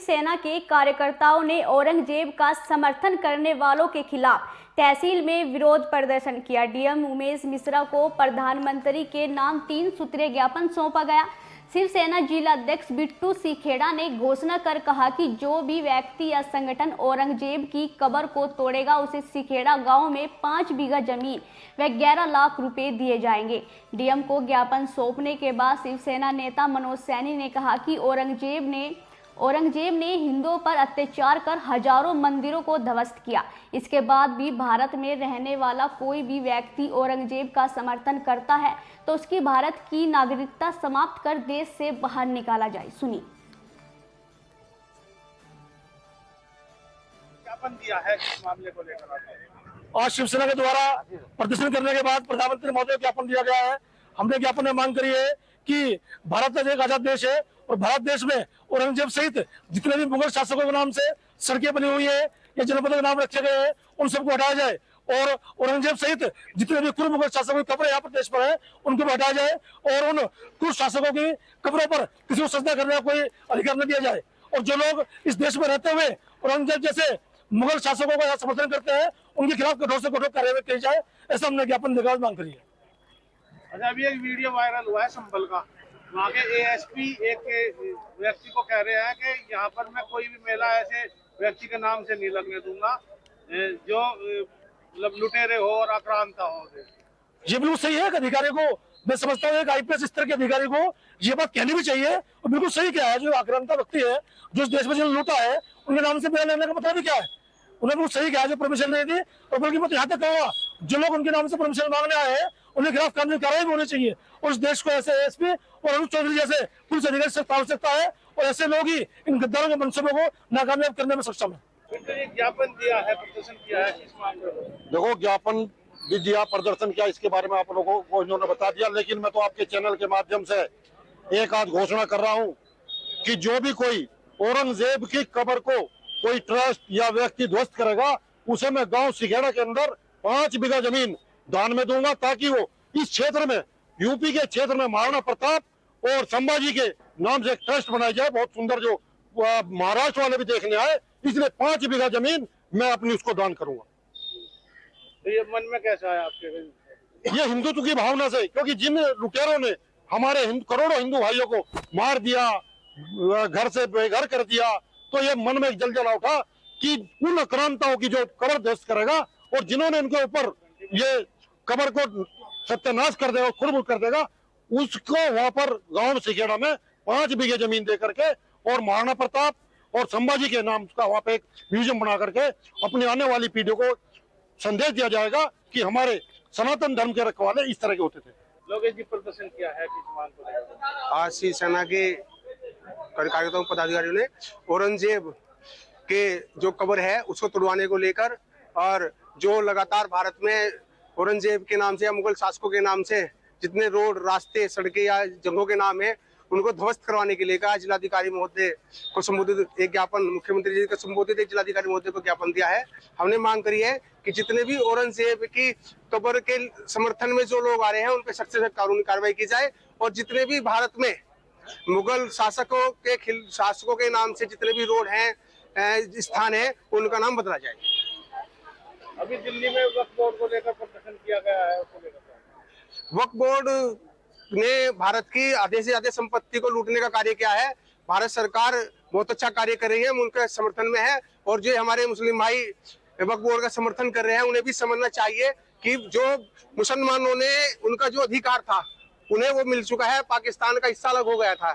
शिवसेना के कार्यकर्ताओं ने औरंगजेब का समर्थन करने वालों के खिलाफ तहसील में विरोध प्रदर्शन किया। डीएम उमेश मिश्रा को प्रधानमंत्री के नाम 3 सूत्रीय ज्ञापन सौंपा गया। शिवसेना जिलाध्यक्ष बिट्टू सीखेड़ा ने घोषणा कर कहा कि जो भी व्यक्ति या संगठन औरंगजेब की कब्र को तोड़ेगा उसे सीखेड़ा गांव में 5 बीघा जमीन व 11 लाख रुपए दिए जाएंगे। डीएम को ज्ञापन सौंपने के बाद शिवसेना नेता मनोज सैनी ने कहा कि औरंगजेब ने हिंदुओं पर अत्याचार कर हजारों मंदिरों को ध्वस्त किया। इसके बाद भी भारत में रहने वाला कोई भी व्यक्ति औरंगजेब का समर्थन करता है तो उसकी भारत की नागरिकता समाप्त कर देश से बाहर निकाला जाए। सुनिए। ज्ञापन दिया है इस मामले को लेकर आज शिवसेना के द्वारा प्रदर्शन करने के बाद प्रधानमंत्री महोदय को ज्ञापन दिया गया है। हमने ज्ञापन में मांग करी है कि भारत एक आजाद देश है और भारत देश में औरंगजेब सहित जितने भी मुगल शासकों के नाम से सड़कें बनी हुई है या जनपदों के नाम रखे गए हैं उन सबको हटाया जाए और औरंगजेब सहित जितने भी कुल मुगल शासकों की कब्रें यहाँ पर देश पर है उनको भी हटाया जाए और उन कुल शासकों की कब्रों पर किसी को सजदा करने का कोई अधिकार न दिया जाए। और जो लोग इस देश में रहते हुए औरंगजेब जैसे मुगल शासकों का समर्थन करते हैं उनके खिलाफ कठोर से कठोर कार्रवाई की जाए, ऐसा हमने ज्ञापन देकर मांग करी है। अच्छा, अभी एक वीडियो वायरल हुआ है संभल का, वहाँ के एएसपी एक व्यक्ति को कह रहे हैं कि यहाँ पर मैं कोई भी मेला ऐसे व्यक्ति के नाम से नहीं लगने दूंगा जो मतलब लुटेरे हो और आक्रांता हो। ये बिल्कुल सही है। अधिकारी को मैं समझता हूँ एक आईपीएस स्तर के अधिकारी को ये बात कहनी भी चाहिए और बिल्कुल सही क्या है। जो आक्रांता व्यक्ति है जो इस देश में जिन्होंने लूटा है उनके नाम से मेला लेने का मतलब भी क्या है। उन्होंने बिल्कुल सही कहा जो परमिशन नहीं दी और बल्कि मैं यहाँ तक कहूँगा जो लोग उनके नाम से परमिशन मांगने आए हैं उनके खिलाफ कानूनी कार्रवाई भी होनी चाहिए और इस देश को ऐसे एसपी और अनुज चौधरी जैसे पुलिस अधिकारी सख्त आवश्यकता है और ऐसे लोग ही इन गद्दारों के मंसूबों को नाकामयाब करने में सक्षम है। ज्ञापन दिया है, प्रदर्शन किया है इस मामले में। देखो, ज्ञापन भी दिया, प्रदर्शन किया, इसके बारे में आप लोगों को इन्होंने बता दिया, लेकिन मैं तो आपके चैनल के माध्यम से एक आध घोषणा कर रहा हूँ कि जो भी कोई औरंगजेब की कब्र को कोई ट्रस्ट या व्यक्ति ध्वस्त करेगा उसे मैं गांव सिखेड़ा के अंदर 5 बीघा जमीन दान में दूंगा ताकि वो इस क्षेत्र में यूपी के क्षेत्र में महाराणा प्रताप और संभाजी के नाम से एक ट्रस्ट बनाया जाए। बहुत सुंदर, जो महाराष्ट्र वाले भी देखने आए, इसलिए 5 बीघा जमीन मैं अपनी उसको दान करूंगा। तो ये मन में कैसा है आपके? ये हिंदुत्व की भावना से, क्योंकि जिन लुटेरों ने हमारे करोड़ों हिंदू भाइयों को मार दिया, घर से बेघर कर दिया, तो ये मन में एक जलजला उठा कि उन आक्रांताओं की जो कब्र ध्वस्त करेगा और जिन्होंने इनके ऊपर ये कब्र को सत्यानाश कर देगा, खुरमुर कर देगा, उसको वहां पर गांव सिखेड़ा में 5 बीघे जमीन दे करके और महाराणा प्रताप और संभाजी के नाम का वहां पे एक म्यूजियम बना करके अपनी आने वाली पीढ़ियों को संदेश दिया जाएगा कि हमारे सनातन धर्म के रखवाले इस तरह के होते थे। लोग जी प्रदर्शन किया है किस मान को? आज शिवसेना के कार्यकर्ताओं पदाधिकारियों ने औरंगजेब के जो कब्र है उसको तुड़वाने को लेकर और जो लगातार भारत में औरंगजेब के नाम से या मुगल शासकों के नाम से जितने रोड, रास्ते, सड़कें या जंगों के नाम है उनको ध्वस्त करवाने के लिए आज जिलाधिकारी महोदय को संबोधित एक ज्ञापन, मुख्यमंत्री जी को संबोधित एक जिलाधिकारी महोदय को ज्ञापन दिया है। हमने मांग करी है कि जितने भी औरंगजेब की कब्र के समर्थन में जो लोग आ रहे हैं उन पर सख्त से सख्त कानूनी कार्रवाई की जाए और जितने भी भारत में मुगल शासकों के नाम से जितने भी रोड हैं, स्थान है, उनका नाम बदला जाए। अभी दिल्ली में वक्फ बोर्ड को लेकर प्रदर्शन किया गया है, उसको लेकर वक्फ बोर्ड ने भारत की आधे से ज्यादा संपत्ति को लूटने का कार्य किया है। भारत सरकार बहुत अच्छा कार्य कर रही है, उनके समर्थन में है और जो हमारे मुस्लिम भाई वक्फ बोर्ड का समर्थन कर रहे हैं उन्हें भी समझना चाहिए कि जो मुसलमानों ने उनका जो अधिकार था उन्हें वो मिल चुका है, पाकिस्तान का हिस्सा अलग हो गया था।